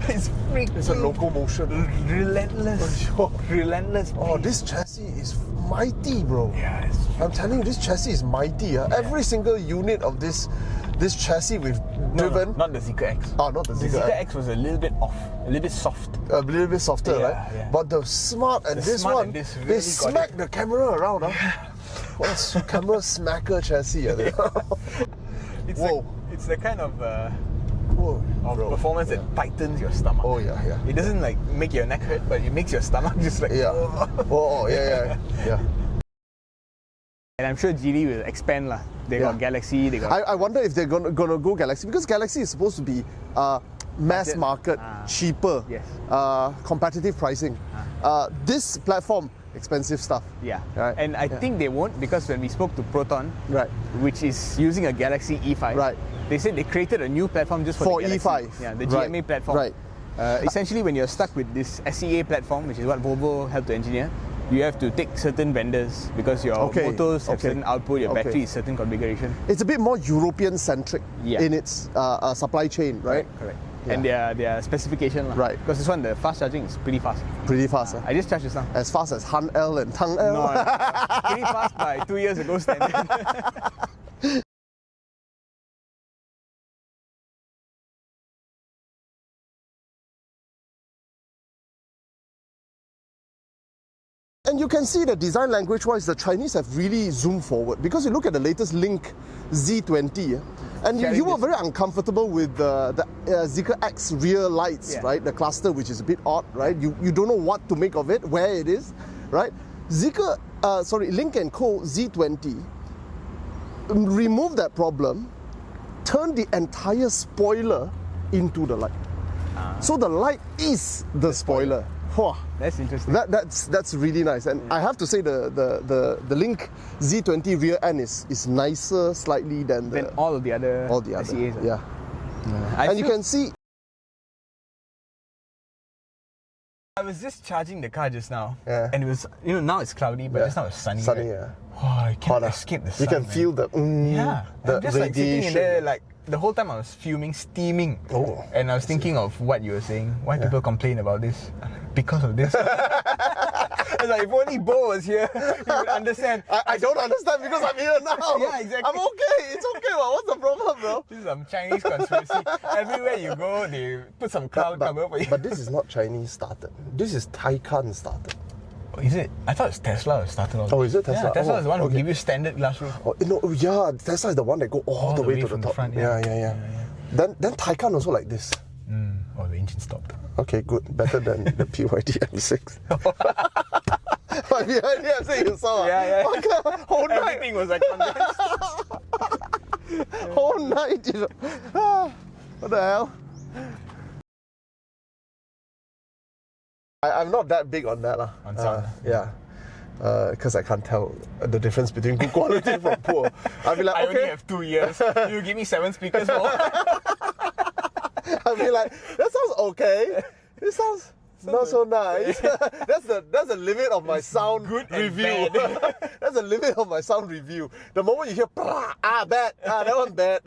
It's freaking... It's a locomotion. Relentless. Relentless. Oh, this chassis is mighty, bro. Yeah, I'm telling you, this chassis is mighty. Yeah. Every single unit of this chassis we've driven. No, not the Zeekr X. Oh, not the Zeekr. The Zeekr X was a little bit off, a little bit soft. A little bit softer, Yeah, right? yeah. But the Smart and this Smart one, and this they really smack the camera around. What a camera smacker chassis. It's Whoa. it's the kind of Whoa, bro. performance that tightens your stomach. Oh yeah, yeah. It doesn't like make your neck hurt, but it makes your stomach just like... Yeah. Oh, yeah. And I'm sure Geely will expand lah. They got Galaxy, they got... I wonder if they're gonna go Galaxy, because Galaxy is supposed to be mass market, cheaper, Yes. competitive pricing. This platform, expensive stuff. Yeah. Right. And I think they won't, because when we spoke to Proton, Right. which is using a Galaxy E5, Right. they said they created a new platform just for the Galaxy. E5. Yeah, the Right. GMA platform. Right. Essentially, when you're stuck with this SEA platform, which is what Volvo helped to engineer, you have to take certain vendors because your motors have certain output, your battery is certain configuration. It's a bit more European-centric Yeah. in its supply chain, right? Correct. Yeah. And their specification lah. Right. Because this one, the fast charging is pretty fast. Pretty fast. I just charged just now. As fast as Han L and Tang L. No, pretty fast by 2 years ago standard. And you can see that design language-wise, the Chinese have really zoomed forward, because you look at the latest Link Z20, and you were very uncomfortable with the Zeekr X rear lights, right? The cluster, which is a bit odd, right? You don't know what to make of it, where it is, right? Link & Co Z20 remove that problem, turn the entire spoiler into the light. So the light is the spoiler. Whoa. That's interesting. That's really nice, and I have to say the Link Z20 rear end is nicer slightly than all the other SEAs. Yeah. And you can see. I was just charging the car just now, and it was, now it's cloudy, but just now it's sunny. Sunny, right? Oh, I can't escape the sun. You can feel the I'm just like sitting in there, like the whole time I was fuming, steaming, and I was thinking of what you were saying. Why people complain about this? Because of this. I was like, if only Bo was here, he would understand. I don't understand because I'm here now. Yeah, exactly. I'm okay. It's okay. What's the problem, bro? This is some Chinese conspiracy. Everywhere you go, they put some cloud cover for you. But this is not Chinese started. This is Taycan started. Oh, is it? I thought it's Tesla that started all this. Oh, is it Tesla? Yeah, Tesla is the one who give you standard glass roof. Oh, no, yeah, Tesla is the one that go all the way to the top. Front, yeah. Then Taycan also like this. Oh, the engine stopped. Okay, good. Better than the BYD M6. My BYD M6 you saw? Yeah. Okay, whole night. Everything was like condensed. Whole night, what the hell? I'm not that big on that lah. On sound. Yeah. Because I can't tell the difference between good quality from poor. I'll be like, I only have 2 years. You give me 7 speakers more. I'll be like, that sounds okay. This sounds not so nice. That's the limit of my sound review. That's the limit of my sound review. The moment you hear bad, that one's bad.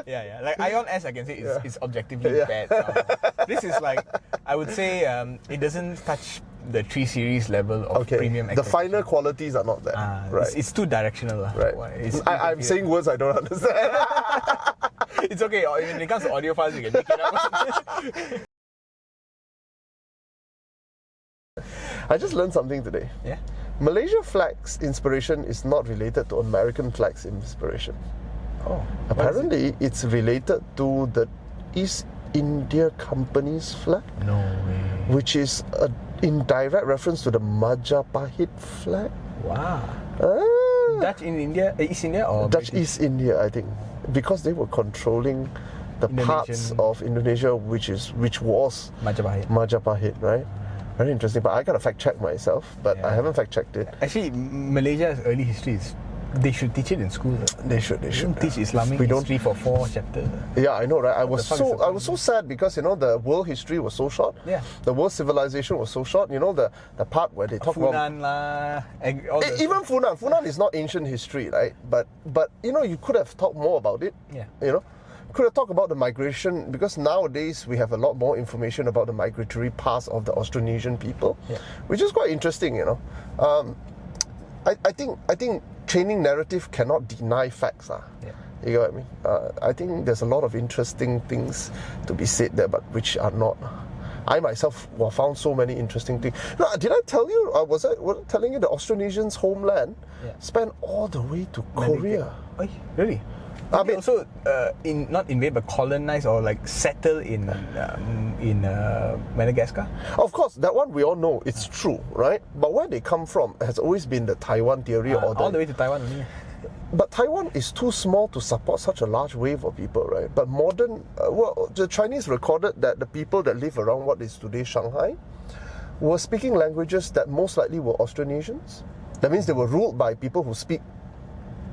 Yeah. Like Ion S, I can say it's objectively bad sound. This is like, I would say it doesn't touch the 3 Series level of premium. The finer qualities are not there. Right. It's too directional. Right. I'm saying words I don't understand. It's okay. When it comes to Autophiles, you can make it up. I just learned something today. Yeah. Malaysia flag's inspiration is not related to American flag's inspiration. Oh. Apparently, it's related to the East India Company's flag. No way. Which is an indirect reference to the Majapahit flag. Wow. Dutch in India, East India, or Dutch British? East India, I think, because they were controlling the parts of Indonesia which was Majapahit, right? Very interesting, but I gotta fact check myself, but I haven't fact checked it. Actually, Malaysia's early history they should teach it in school. They should. Teach Islamic history for 4 chapters. Yeah, I know, right? I was so sad because the world history was so short. Yeah. The world civilization was so short. The part where they talk Funan about even Funan is not ancient history, right? But you could have talked more about it. Yeah. could have talked about the migration, because nowadays we have a lot more information about the migratory past of the Austronesian people, which is quite interesting, you know. I think training narrative cannot deny facts. You know what I mean? I think there's a lot of interesting things to be said there, but which are not. I myself found so many interesting things. No, did I tell you? Was I telling you the Austronesians' homeland span all the way to Korea? Oh, really? I mean, also not invade but colonize or like settle in Madagascar. Of course, that one we all know it's true, right? But where they come from has always been the Taiwan theory, or all the way to Taiwan only. But Taiwan is too small to support such a large wave of people, right? But modern, the Chinese recorded that the people that live around what is today Shanghai were speaking languages that most likely were Austronesians. That means they were ruled by people who speak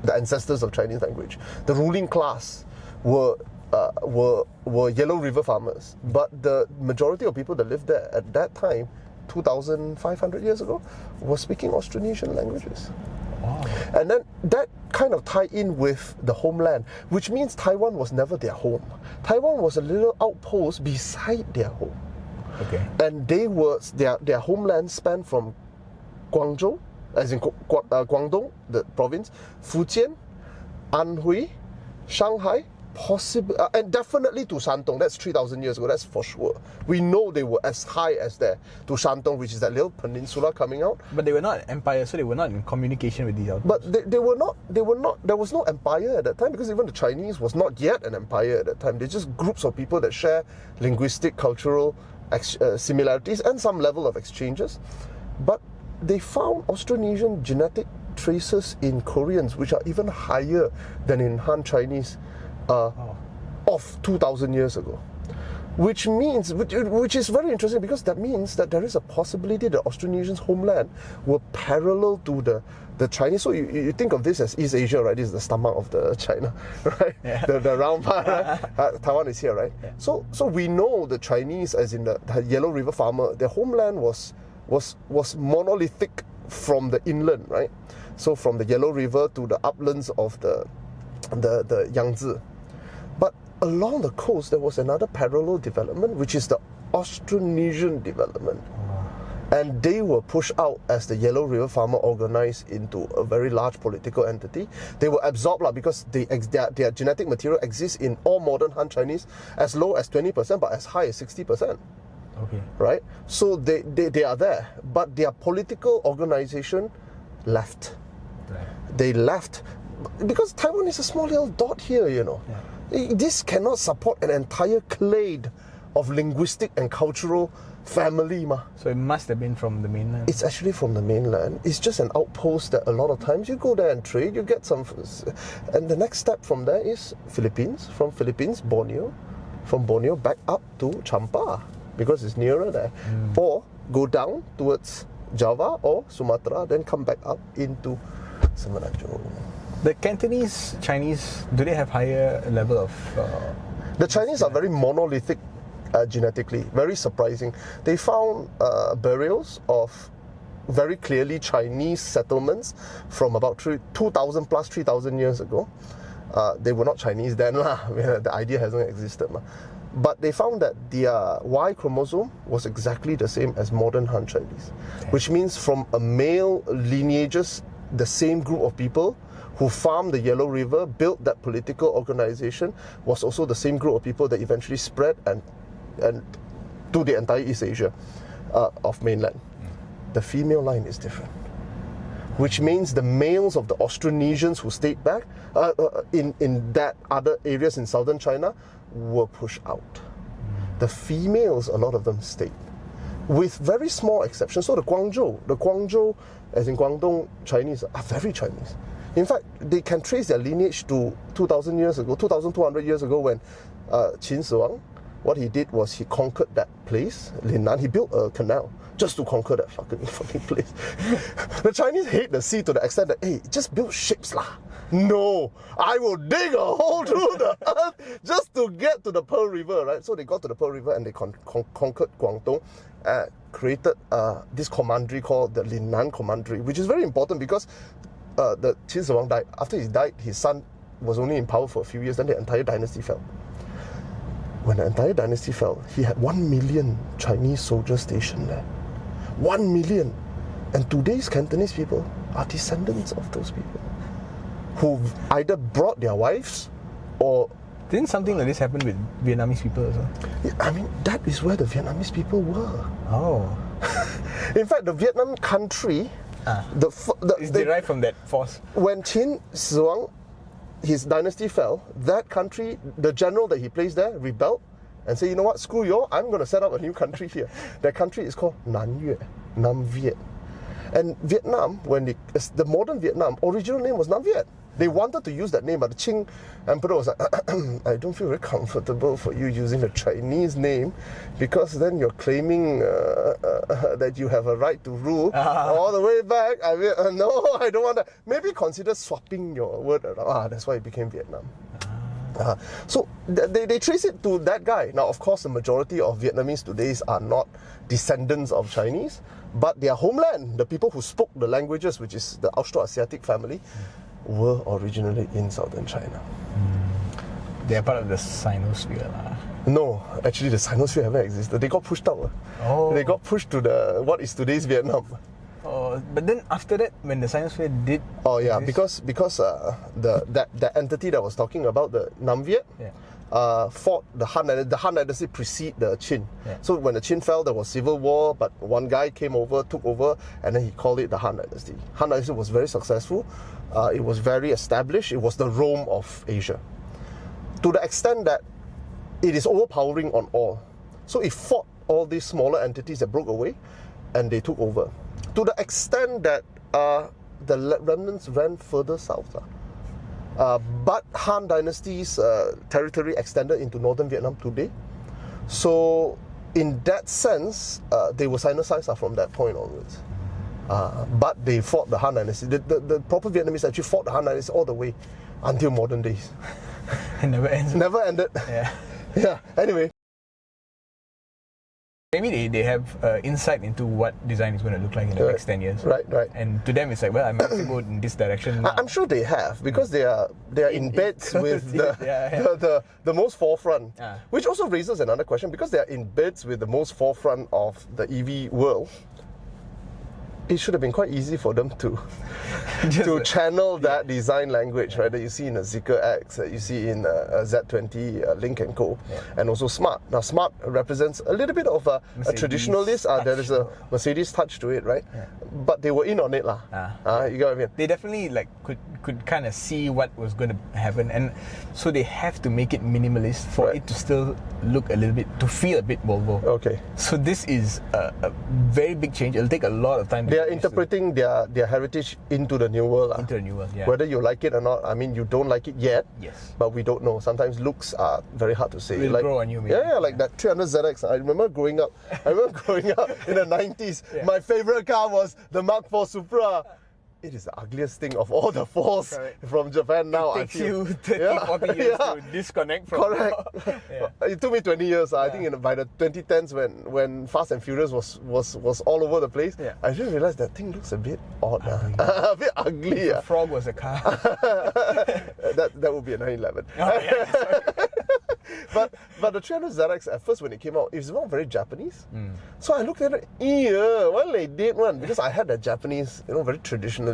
the ancestors of Chinese language. The ruling class were Yellow River farmers, but the majority of people that lived there at that time, 2,500 years ago, were speaking Austronesian languages. Wow. And then that kind of tie in with the homeland, which means Taiwan was never their home. Taiwan was a little outpost beside their home. Okay. And they were their homeland spanned from Guangzhou, as in Guangdong, the province, Fujian, Anhui, Shanghai, possibly, and definitely to Shandong. That's 3,000 years ago, that's for sure. We know they were as high as there, to Shandong, which is that little peninsula coming out. But they were not empire, so they were not in communication with these outposts. But they were not, there was no empire at that time, because even the Chinese was not yet an empire at that time. They're just groups of people that share linguistic, cultural similarities and some level of exchanges. But they found Austronesian genetic traces in Koreans, which are even higher than in Han Chinese of 2,000 years ago. Which means, which is very interesting, because that means that there is a possibility that Austronesians' homeland were parallel to the Chinese. So you think of this as East Asia, right? This is the stomach of the China, right? Yeah. The round part, right? Taiwan is here, right? Yeah. So we know the Chinese, as in the Yellow River farmer, their homeland was monolithic from the inland, right? So from the Yellow River to the uplands of the Yangtze. But along the coast, there was another parallel development, which is the Austronesian development. And they were pushed out as the Yellow River farmer organized into a very large political entity. They were absorbed because their genetic material exists in all modern Han Chinese as low as 20%, but as high as 60%. Okay. Right? So they are there, but their political organization left. Right. They left because Taiwan is a small little dot here, you know. Yeah. This cannot support an entire clade of linguistic and cultural family. So it must have been from the mainland? It's actually from the mainland. It's just an outpost that a lot of times you go there and trade, you get some... And the next step from there is Philippines. From Philippines, Borneo. From Borneo back up to Champa, because it's nearer there. Or go down towards Java or Sumatra, then come back up into Semenanjung. The Cantonese Chinese, do they have higher level of... The Chinese are very monolithic genetically, very surprising. They found burials of very clearly Chinese settlements from about 2,000 plus 3,000 years ago. They were not Chinese then, the idea hasn't existed. But they found that their Y chromosome was exactly the same as modern Han Chinese, which means from a male lineages, the same group of people who farmed the Yellow River, built that political organization, was also the same group of people that eventually spread and to the entire East Asia of mainland. The female line is different, which means the males of the Austronesians who stayed back in that other areas in southern China were pushed out. The females, a lot of them stayed, with very small exceptions. So the Guangzhou, as in Guangdong Chinese, are very Chinese. In fact, they can trace their lineage to 2,000 years ago, 2,200 years ago, when Qin Shi Huang, what he did was he conquered that place, Linnan. He built a canal just to conquer that fucking place. The Chinese hate the sea to the extent that, hey, just build ships lah. No, I will dig a hole through the earth just to get to the Pearl River, right? So they got to the Pearl River and they conquered Guangdong, created this commandery called the Linnan Commandery, which is very important because the Qin Shi Huang died. After he died, his son was only in power for a few years, then the entire dynasty fell. when the entire dynasty fell, he had 1 million Chinese soldiers stationed there. 1 million. And today's Cantonese people are descendants of those people who've either brought their wives or... Didn't something like this happen with Vietnamese people as well? Yeah, I mean, that is where the Vietnamese people were. Oh. In fact, the Vietnam country... is derived from that force. When Qin Shi Huang, his dynasty fell, that country, the general that he placed there, rebelled and said, you know what, screw you, I'm going to set up a new country here. That country is called Nam Yue, Nam Viet. And Vietnam, when the modern Vietnam, original name was Nam Viet. They wanted to use that name, but the Qing emperor was like, I don't feel very comfortable for you using the Chinese name, because then you're claiming that you have a right to rule all the way back. I mean, no, I don't want that. Maybe consider swapping your word around. That's why it became Vietnam. So they trace it to that guy. Now, of course, the majority of Vietnamese today are not descendants of Chinese, but their homeland, the people who spoke the languages, which is the Austroasiatic family, were originally in southern China. They are part of the Sinosphere. No, actually the Sinosphere haven't existed. They got pushed out. They got pushed to what is today's Vietnam. But then after that, when the Sinosphere did... Oh yeah, because that entity that I was talking about, the Nam Viet, fought the Han Dynasty. The Han Dynasty preceded the Qin. So when the Qin fell, there was civil war, but one guy came over, took over, and then he called it the Han Dynasty. Han Dynasty was very successful. It was very established. It was the Rome of Asia. To the extent that it is overpowering on all. So it fought all these smaller entities that broke away, and they took over. To the extent that the remnants ran further south. But Han Dynasty's territory extended into northern Vietnam today. So in that sense, they were Sinicized from that point onwards. But they fought the Han Dynasty. The proper Vietnamese actually fought the Han Dynasty all the way until modern days. It never ends. Never ended. Yeah. Anyway. Maybe they have insight into what design is going to look like in the next 10 years. Right. And to them, it's like, well, I might go in this direction now. I'm sure they have, because they are in beds with the most forefront. Which also raises another question, because they are in beds with the most forefront of the EV world. It should have been quite easy for them to channel that design language, right, that you see in a Zeekr X, that you see in a Z20 Lynk & Co, and also Smart. Now, Smart represents a little bit of a traditionalist. There is a Mercedes touch to it, right? But they were in on it, lah. You get what I mean? They definitely could kind of see what was going to happen, and so they have to make it minimalist for it to still look a little bit, to feel a bit Volvo. Okay. So this is a very big change. It'll take a lot of time. They are interpreting their heritage into the new world. Into the new world, yeah. Whether you like it or not, I mean, you don't like it yet. Yes. But we don't know. Sometimes looks are very hard to say. Will grow on you, maybe. Yeah, like that 300ZX. I remember growing up in the 90s. My favorite car was the Mark IV Supra. It is the ugliest thing of all the fours from Japan now. It takes you 30, 40 years to disconnect from. Correct. It took me 20 years. I think by the 2010s, when Fast and Furious was all over the place, I just realized that thing looks a bit odd. A bit ugly. If a frog was a car. that would be a 911. But the 300ZX at first when it came out, it was not very Japanese. So I looked at it, well they did one, because I had that Japanese, very traditionalist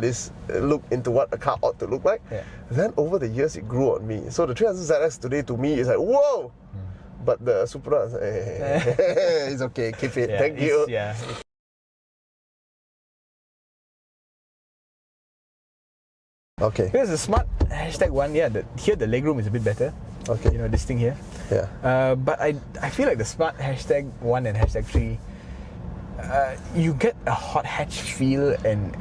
look into what a car ought to look like. Then over the years it grew on me. So the 300ZX today to me is like, whoa! But the Supra, it's okay, keep it, thank you. Okay. Here's the Smart #1, here the legroom is a bit better. Okay. This thing here. But I feel like the Smart #1 and #3, you get a hot hatch feel, and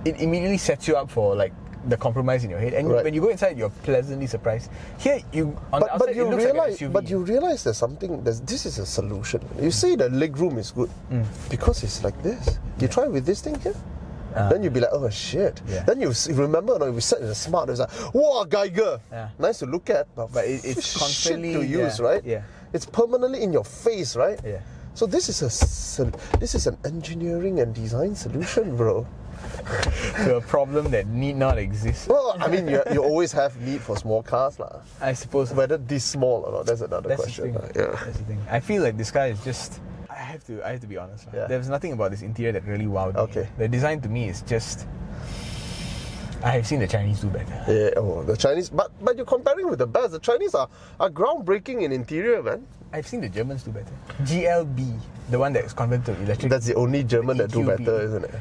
it immediately sets you up for like the compromise in your head. And when you go inside, you're pleasantly surprised. Here, the outside, it looks like an SUV. But you realize there's something. This is a solution. You see, the legroom is good because it's like this. You try with this thing here. Then you'll be like, oh shit. Then you remember, we sat in the Smart, it was like, whoa, Geiger. Nice to look at, but it's constantly shit to use, right? It's permanently in your face, right? So this is an engineering and design solution, bro. to a problem that need not exist. Well, I mean, you always have need for small cars, lah. I suppose. Whether this small or not, that's another That's question. the thing. Yeah. That's the thing. I feel like this car is just. I have to be honest. Yeah. There's nothing about this interior that really wowed me. Okay. The design to me is just. I have seen the Chinese do better. Yeah, the Chinese, but you're comparing with the best. The Chinese are groundbreaking in interior, man. I've seen the Germans do better. GLB, the one that is converted to electric. That's the only German that do EQB. better, isn't it?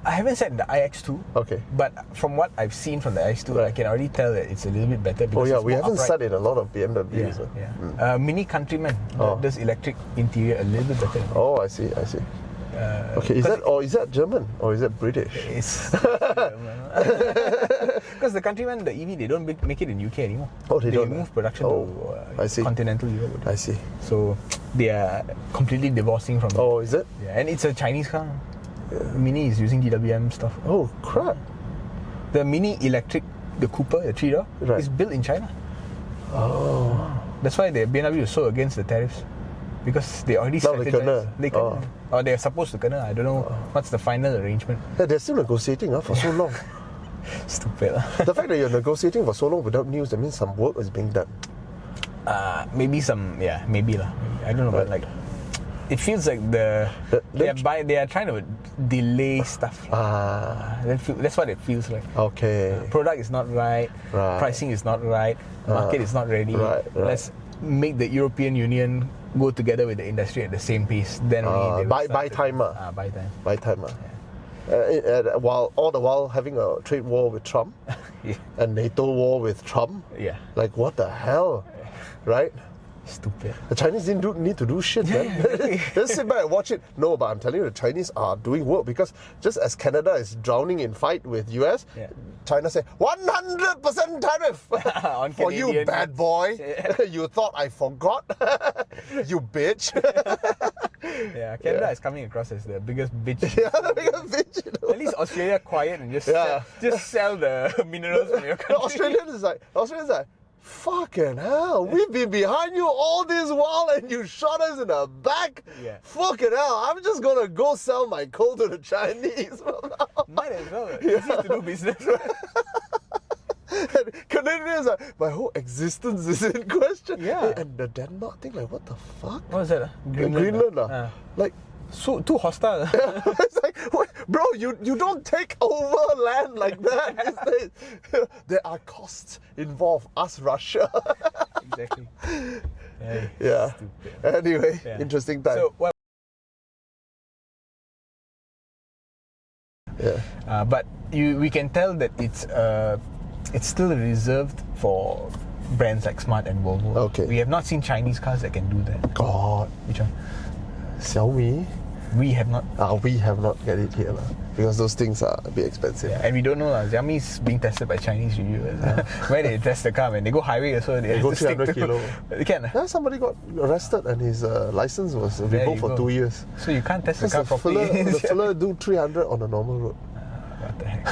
I haven't said the iX2. Okay. But from what I've seen from the iX2, I can already tell that it's a little bit better. Oh Because yeah, it's we more haven't upright. sat in a lot of BMWs. Yeah. Mini Countryman does electric interior a little bit better. Oh, I see. Okay, is that German or is that British? It's because the Countryman, the EV, they don't make it in UK anymore. Oh, they don't. Move production I to see. continental Europe. I see. So they are completely divorcing from. Oh, is it? Yeah, and it's a Chinese car. Mini is using DWM stuff. Oh, crap. The Mini Electric, the Cooper, the 3-door, is built in China. Oh. That's why the BMW is so against the tariffs. Because they already strategized. They kena. Or they're supposed to kena. I don't know what's the final arrangement. Yeah, they're still negotiating for so long. Stupid. The fact that you're negotiating for so long without news, that means some work is being done. Maybe maybe lah. I don't know, but like, it feels like they are trying to delay stuff. That's what it feels like. Okay. Product is not right. Pricing is not right. Market is not ready. Let's make the European Union go together with the industry at the same pace. Then buy time. Buy time. Buy time. All the while having a trade war with Trump and NATO war with Trump. Yeah. Like, what the hell? Right? Stupid. The Chinese didn't need to do shit, man. Just sit back and watch it. No, but I'm telling you, the Chinese are doing work because just as Canada is drowning in fight with US, China say 100% tariff for you, bad boy. You thought I forgot? You bitch. Canada is coming across as the biggest bitch. The biggest bitch. You know? At least Australia quiet and just sell the minerals from your country. Australians is like, fucking hell, we've been behind you all this while and you shot us in the back? Yeah. Fucking hell, I'm just gonna go sell my coal to the Chinese. Might as well. Easy to do business. And Canadians are, my whole existence is in question. Yeah. And the Denmark thing, like, what the fuck? What was that? Greenland. Like, so too hostile. It's like, what? Bro, you don't take over land like that. There are costs involved. Us, Russia. Exactly. Yeah. Stupid. Anyway, interesting time. So what? But we can tell that it's still reserved for brands like Smart and Volvo. Okay. We have not seen Chinese cars that can do that. God. Which one? Xiaomi. We have not. We have not get it here because those things are a bit expensive. Yeah, and we don't know. Xiaomi is being tested by Chinese reviewers. Where they test the car, when they go highway also, they go have to 300 kilo. They can. Yeah, somebody got arrested and his license was revoked for 2 years. So you can't test the car properly. The fella do 300 on a normal road. What the heck?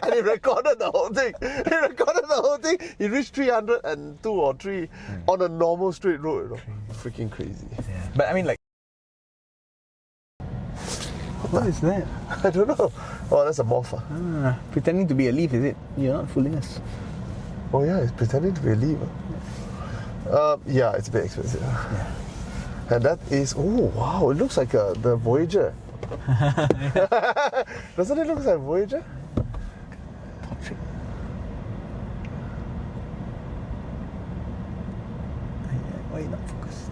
And he recorded the whole thing. He reached 302 or 3 on a normal straight road. You know? Freaking crazy. Yeah. But I mean, like, what is that? I don't know. Oh, that's a moth. Pretending to be a leaf, is it? You're not fooling us. Oh yeah, it's pretending to be a leaf. Yeah, it's a bit expensive. Yeah. And that is, oh wow, it looks like the Voyager. Doesn't it look like Voyager? Portrait. Why are you not focused?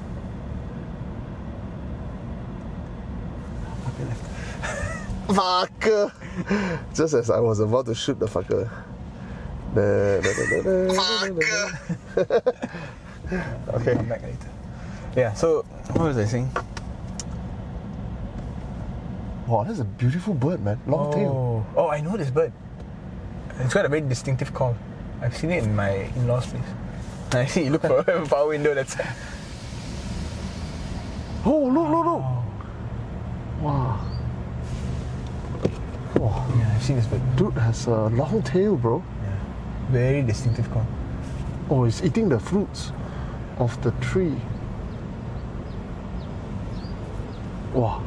Fucker! Just as I was about to shoot the fucker. Okay. Come back later. Yeah, so what was I saying? Wow, that's a beautiful bird, man. Long tail. Oh, I know this bird. It's got a very distinctive call. I've seen it in my in-laws' place. I see you look for a power window that's... Oh, look. Wow. Yeah, I've seen this bird. Dude has a long tail, bro. Yeah. Very distinctive call. Oh, it's eating the fruits of the tree. Wow.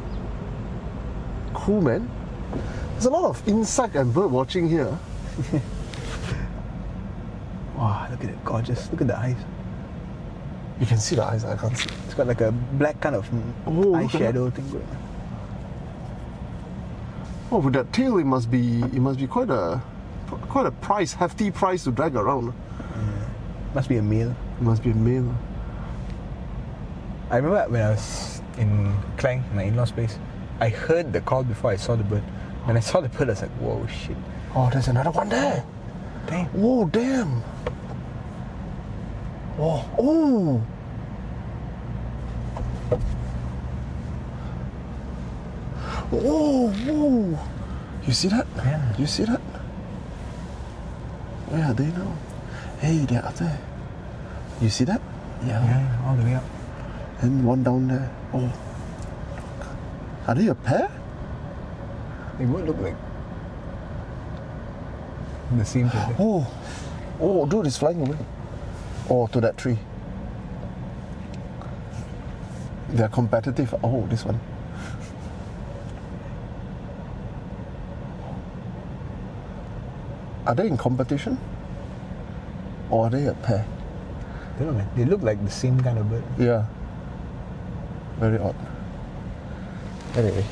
Cool, man. There's a lot of insect and bird watching here. Wow, look at it, gorgeous. Look at the eyes. You can see the eyes, I can't see. It's got like a black kind of eye shadow thing going on. Oh, with that tail, it must be quite a price, hefty price to drag around. Must be a male. It must be a male. I remember when I was in Klang, my in-laws place, I heard the call before I saw the bird. When I saw the bird, I was like, whoa, shit. Oh, there's another one there. Damn. Whoa, damn. Oh, oh. Whoa, whoa. You see that? Yeah. You see that? Where are they now? Hey, they're up there. You see that? Yeah, all the way up. And one down there. Oh. Are they a pair? They would look like the same thing. Oh. Oh, dude, it's flying away. Oh, to that tree. They're competitive. Oh, this one. Are they in competition? Or are they a pair? I don't know, man. They look like the same kind of bird. Yeah. Very odd. Anyway.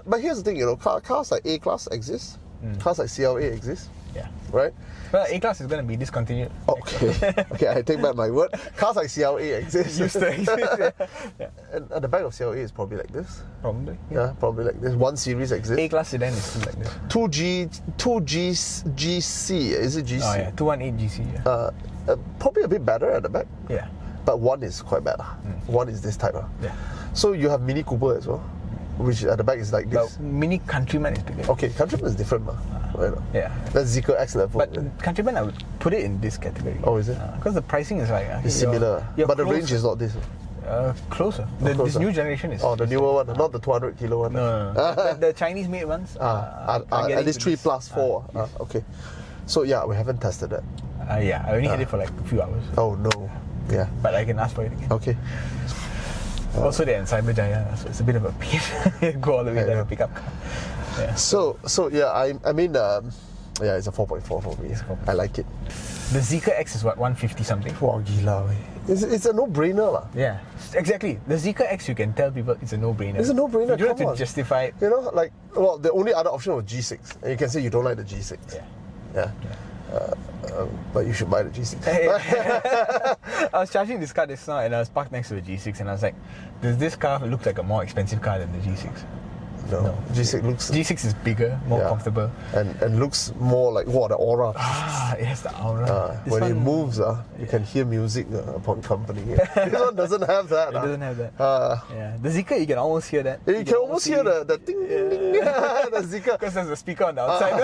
But here's the thing, you know, cars like A-Class exist. Cars like CLA exist. Yeah. Right? Well, A-Class is going to be discontinued. Okay. Okay, I take back my word. Cars like CLA exist. Used to exist, yeah. And at the back of CLA is probably like this. Probably. Yeah, probably like this. One series exists. A-Class sedan is still like this. 2GC, is it GC? Oh yeah, 218GC, yeah. Probably a bit better at the back. Yeah. But one is quite bad. One is this type. Yeah. So you have Mini Cooper as well, which at the back is like this. But Mini Countryman is bigger. Okay, Countryman is different. Right? Yeah. That's Zeekr X level. But Countryman, I would put it in this category. Oh, is it? Because the pricing is like... It's similar. But the range is not this. Closer. Closer. This new generation is... Oh, the newer one, not the 200 kilo one. No. the Chinese made ones are at least 3 plus 4. Yes. Okay. So yeah, we haven't tested that. Yeah, I only had it for like a few hours. Oh no. Yeah. But I can ask for it again. Okay. Also, they're in Cyberjaya, so it's a bit of a pain. Go all the way there to pick up car. Yeah. So yeah, I mean, yeah, it's a 4.4 for me. I like it. The Zeekr X is what, 150 something? Wow, gila. It's a no-brainer lah. Yeah, exactly. The Zeekr X, you can tell people it's a no-brainer. It's a no-brainer. You don't have to justify it. You know, like, well, the only other option was G6, and you can say you don't like the G6. Yeah. But you should buy the G6. I was charging this car just now, and I was parked next to the G6, and I was like, does this car look like a more expensive car than the G6? No. G6 is bigger, more comfortable, and looks more like the aura. It has the aura. When it moves, you can hear music upon company. This one doesn't have that. It doesn't have that. Yeah, the Zeekr you can almost hear that. You can almost hear the ding ding ding. The Zeekr, because there's a speaker on the outside.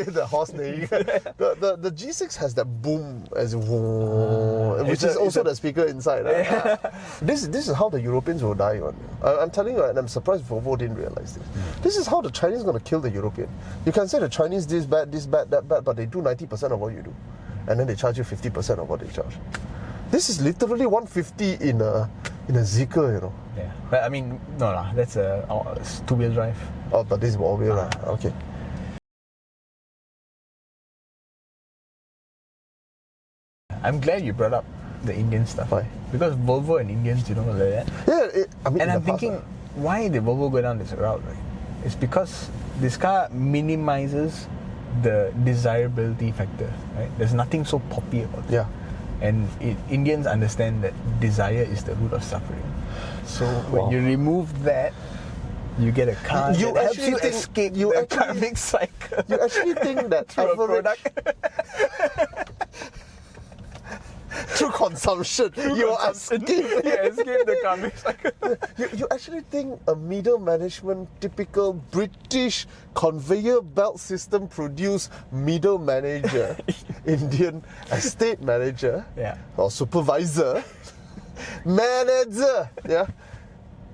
the horse neighing. The G6 has that boom as which is also the speaker inside. This is how the Europeans will die on. I'm telling you, and I'm surprised Volvo didn't realize this. This is how the Chinese are going to kill the European. You can say the Chinese this bad, that bad, but they do 90% of what you do, and then they charge you 50% of what they charge. This is literally 150 in a Zeekr, you know. Yeah, but I mean, no, that's it's two-wheel drive. Oh, but this is all-wheel, okay. I'm glad you brought up the Indian stuff. Why? Because Volvo and Indians, you don't know that. Yeah, I mean, and I'm thinking, why did Volvo go down this route, right? It's because this car minimizes the desirability factor, right? There's nothing so poppy about it. Yeah. And Indians understand that desire is the root of suffering. So when you remove that, you get a car that helps you escape the karmic cycle. You actually think that through a product. Through consumption, you escape the karmic cycle. You actually think a middle management, typical British conveyor belt system produced middle manager, Indian estate manager, or supervisor, manager,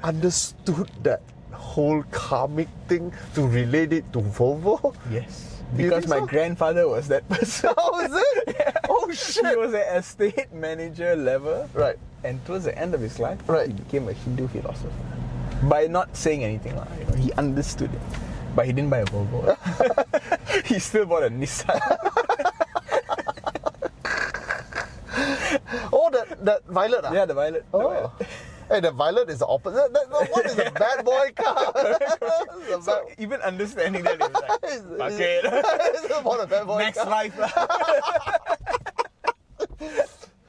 understood that whole karmic thing to relate it to Volvo? Yes. Because my grandfather was that person. Oh, is it? Yeah. Oh, shit. He was an estate manager level. Right. And towards the end of his life, he became a Hindu philosopher. By not saying anything, he understood it. But he didn't buy a Volvo. He still bought a Nissan. Oh, that Violet. Yeah, the Violet. Oh. The Violet. Hey, the Violet is the opposite. What is a bad boy car? So even understanding that, he was like, fuck it. It's not a bad boy Next car. life.